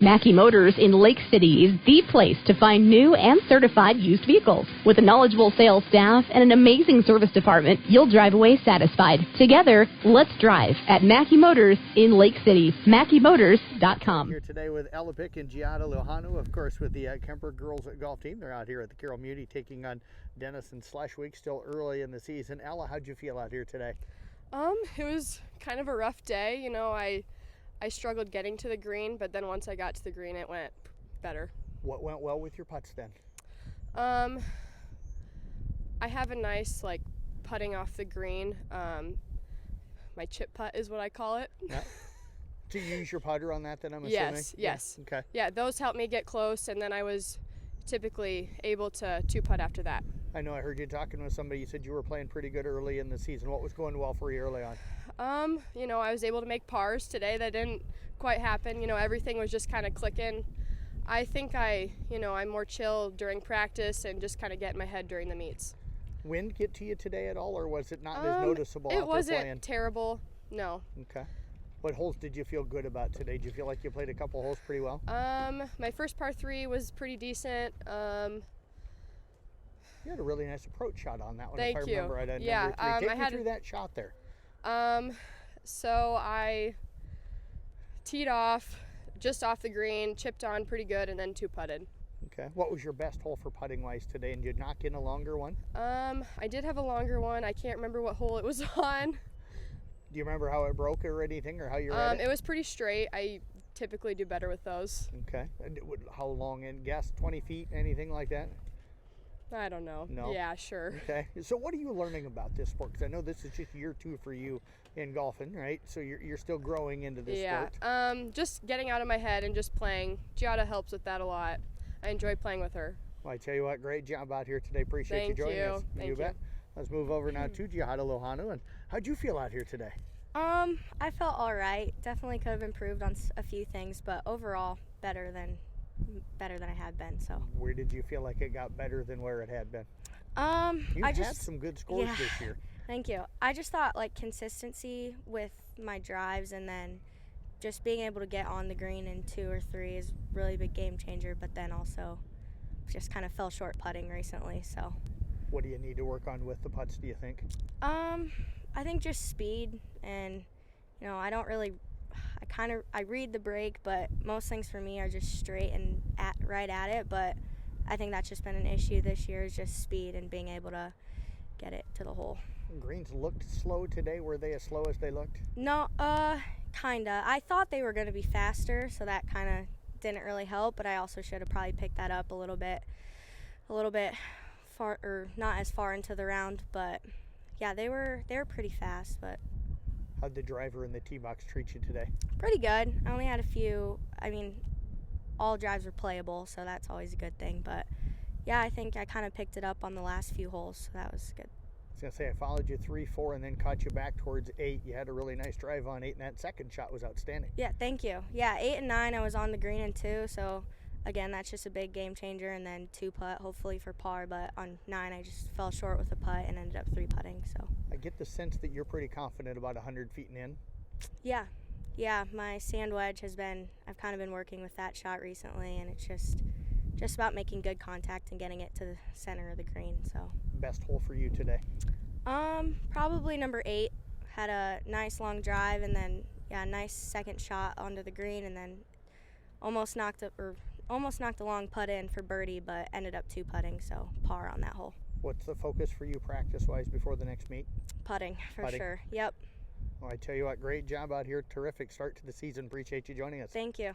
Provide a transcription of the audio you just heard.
Mackey Motors in Lake City is the place to find new and certified used vehicles. With a knowledgeable sales staff and an amazing service department, you'll drive away satisfied. Together, let's drive at Mackey Motors in Lake City. MackeyMotors.com. Here today with Ella Pick and Giada Lujano, of course, with the Kuemper girls golf team. They're out here at the Carroll Muni taking on Denison Schleswig, still early in the season. Ella, how'd you feel out here today? It was kind of a rough day. You know, I struggled getting to the green, but then once I got to the green, it went better. What went well with your putts then? I have a nice, putting off the green. My chip putt is what I call it. Yeah. Do you use your putter on that then, I'm assuming? Yes. Okay. Yeah, those helped me get close, and then I was typically able to two-putt after that. I know I heard you talking with somebody. You said you were playing pretty good early in the season. What was going well for you early on? I was able to make pars today. That didn't quite happen. Everything was just kind of clicking. I think I'm more chill during practice and just kind of get in my head during the meets. Wind get to you today at all, or was it not as noticeable out there playing? It wasn't terrible, no. Okay. What holes did you feel good about today? Did you feel like you played a couple holes pretty well? My first par 3 was pretty decent. You had a really nice approach shot on that one. Thank if I you. remember right. Yeah, Take me through that shot there. So I teed off, just off the green, chipped on pretty good, and then two-putted. Okay. What was your best hole for putting wise today? And did you knock in a longer one? I did have a longer one. I can't remember what hole it was on. Do you remember how it broke or anything, or how you read it? It was pretty straight. I typically do better with those. Okay. And how long in? Guess 20 feet, anything like that? I don't know. No? Yeah, sure. Okay. So what are you learning about this sport? Because I know this is just year 2 for you in golfing, right? So you're still growing into this sport. Yeah. Just getting out of my head and just playing. Giada helps with that a lot. I enjoy playing with her. Well, I tell you what, great job out here today. Appreciate you joining us. Thank you. Bet. Let's move over now to Giada Lujano. And how'd you feel out here today? I felt all right. Definitely could have improved on a few things, but overall better than I had been. So where did you feel like it got better than where it had been? You had some good scores this year. Thank you. I just thought consistency with my drives, and then just being able to get on the green in 2 or 3 is really a big game changer, but then also just kind of fell short putting recently. So what do you need to work on with the putts, do you think? I think just speed, and I read the break, but most things for me are just straight and right at it. But I think that's just been an issue this year, is just speed and being able to get it to the hole. Greens looked slow today. Were they as slow as they looked? No, kinda. I thought they were going to be faster, so that kind of didn't really help. But I also should have probably picked that up a little bit far, or not as far into the round. But yeah, they were pretty fast. But how'd the driver in the tee box treat you today? Pretty good. I only had a few. All drives were playable, so that's always a good thing. But yeah, I think I kind of picked it up on the last few holes, so that was good. I was going to say, I followed you 3, 4, and then caught you back towards 8. You had a really nice drive on 8, and that second shot was outstanding. Yeah, thank you. Yeah, 8 and 9, I was on the green in 2, so again, that's just a big game changer, and then 2-putt, hopefully for par, but on 9, I just fell short with a putt and ended up 3-putting, so. I get the sense that you're pretty confident about 100 feet and in. Yeah, my sand wedge I've kind of been working with that shot recently, and it's just about making good contact and getting it to the center of the green, so. Best hole for you today? Probably number 8. Had a nice long drive, and then a nice second shot onto the green, and then almost knocked a long putt in for birdie, but ended up 2-putting, so par on that hole. What's the focus for you practice-wise before the next meet? Putting, for sure. Yep. Well, I tell you what, great job out here. Terrific start to the season. Appreciate you joining us. Thank you.